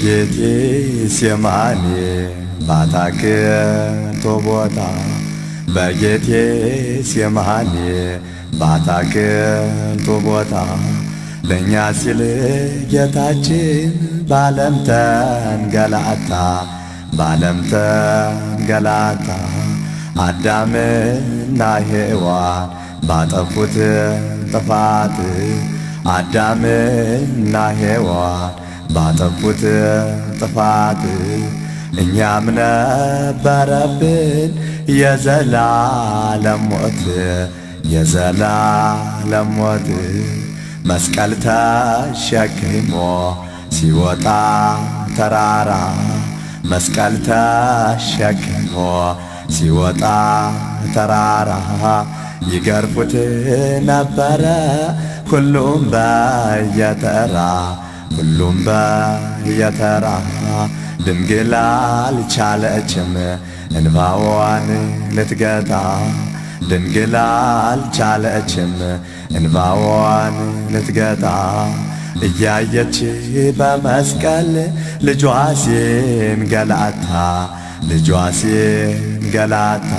በጌቴሴማኒ ባታክልቱ ቦታ በጌቴሴማኒ ባታክልቱ ቦታ ለእኛ ሲል ጌታችን ባለም ተንገላታ አዳምና ሔዋን ባጠፉት ጥፋት አዳምና ሔዋን ባጠፉት ጥፋት እኛም ነበረብን የዘላለም ሞት መስቀል ተሸክሞ ሲወጣ ተራራ መስቀል ተሸክሞ ሲወጣ ተራራ ይገርፉት ነበረ ሁሉም በየተራ ድንግል አልቻለችም እንባዋን ልትገታ ድንግል አልቻለችም እንባዋን ልትገታ እያየች በመስቀል ልጇ ሲንገላታ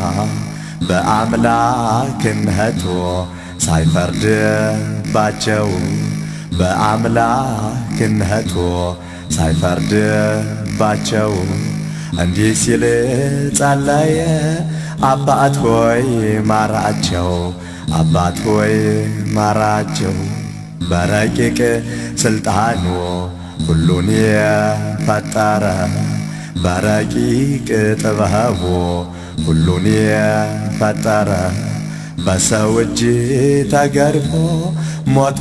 በአምላክነቱ ሳይፈርድባቸው እንዲህ ሲል ጸለየ አባት ሆይ ማራቸው በረቂቅ ስልጣኑ ሁሉን የፈጠረ በረቂቅ ጥበቡ ሁሉን የፈጠረ በሰው እጅ ተገርፎ ሞቶ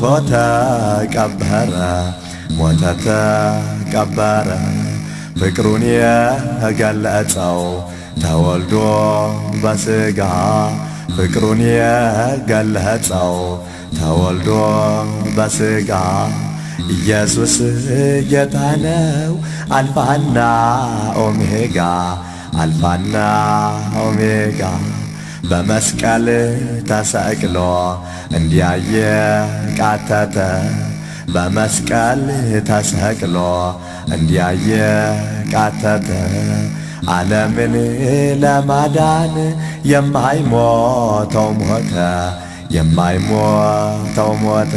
ተቀበረ ፍቅሩን የገለጸው ተወልዶ በሥጋ ፍቅሩን የገለጸው ተወልዶ በሥጋ ኢየሱስ ጌታ ነው አልፋና ኦሜጋ በመስቀል ተሰቅሎ እንዲያየ ቃተተ በመስቀል ተሰቅሎ እንዲያየ ቃተተ ዓለምን ለማዳን የማይሞተው ሞተ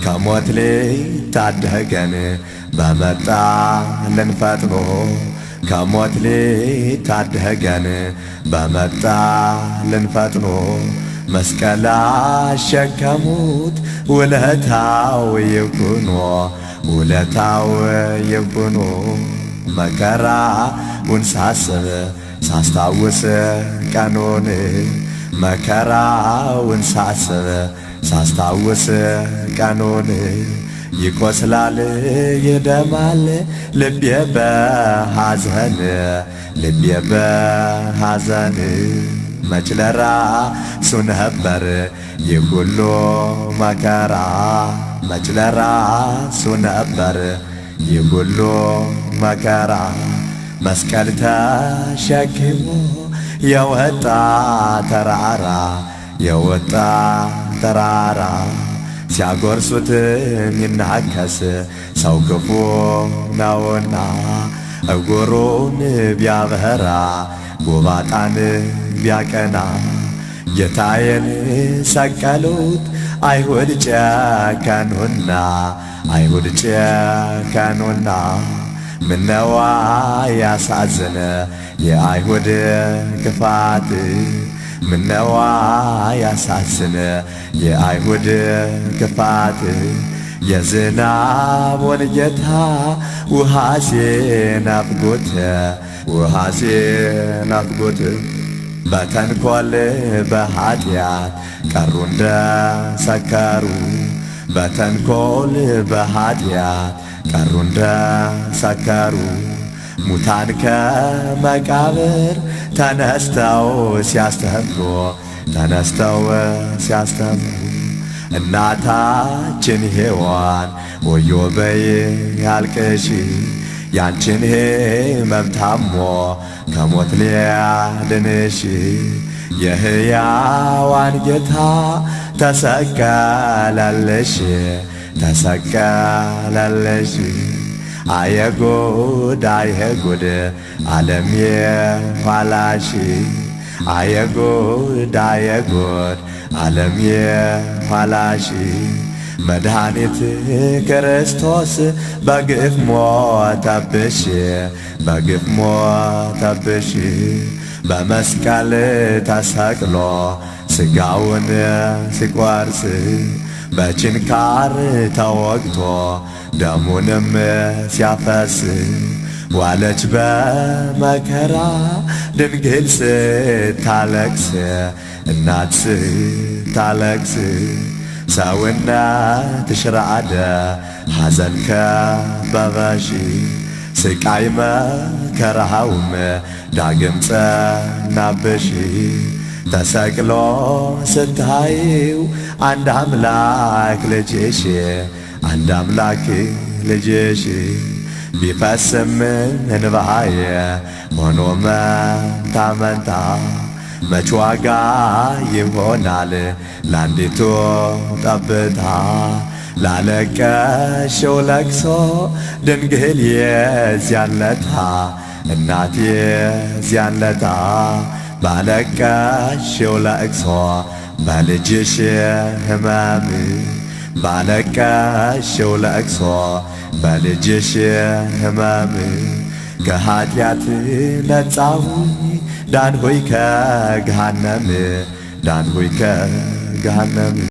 ከሞት ሊታደገን በመጣልን ፈጥኖ ከሞት ሊታደገን በመጣልን ፈጥኖ መስቀል አሸከሙት ውለታው ይኩኖ መከራውን ሳስታውስ ቀኑን መከራውን ሳስታውስ ቀኑን ይቆስላል ይደማል ልቤ በሐዘን መች ለራሱ ነበር ይህ ሁሉ መከራ መች ለራሱ ነበር ይህ ሁሉ መከራ መስቀል ተሸክሞ የወጣ ተራራ ሲያጎርሱት የሚናከስ ሰው ክፉ ነውና እግሩን ቢያበራ ጎባጣን ቢያቀና ጌታዬን ሰቀሉት አይሁድ ጨከኑና ምነዋ ያሳዝነ የአይሁድ ክፋት ምነዋ ያሳዝነ የአይሁድ ክፋት የዝናቡን ጌታ ውሃ ናፍቆት በተንኰል በኃጢአት ቀሩ እንደሰከሩ በተንኰል በኃጢአት ቀሩ እንደሰከሩ ሙታን ከመቃብር ተነስተው ሲያስተምሩ እናታችን ሔዋን ወዮ በይ አልቅሺ ያንቺን ሕመም ታሞ ከሞት ሊያድንሽ የሕያዋን ጌታ ተሰቀለልሽ አየጉድ አየጉድ ዓለም የኋላሽ አየጉድ አየጉድ ዓለም የኋላሽ መድኃኒት ክርስቶስ በግፍ ሞተብሽ በግፍ ሞተብሽ በመስቀል ተሰቅሎ ሥጋውን ሲቆርስ በችንካር ተወግቶ ደሙንም ሲያፈስ ዋለች በመከራ ድንግል ስታለቅስ እናት ስታለቅስ ሰውነትሽ ረዓደ ሐዘን ከበበሽ ስቃይ መከራውም ዳግም ጸናብሽ ተሰቅሎ ስታዪው አንድ አምላክ ልጅሽ አንድ አምላክ ልጅሽ ቢፈስም እንባዬ ሆኖ መንታ መንታ መች ዋጋ ይሆናል ለአንዲቱ ጠብታ ላለቀሽው ለቅሶ ድንግል የዚያን ለታ እናቴ የዚያን ለታ ባለቀሽው ለቅሶ በልጅሽ ሕመም ባለቀሽው ለቅሶ በልጅሽ ሕመም ከኃጢአት ነጻሁኝ ዳንሁኝ ከገሃነም ዳንሁኝ ከገሃነም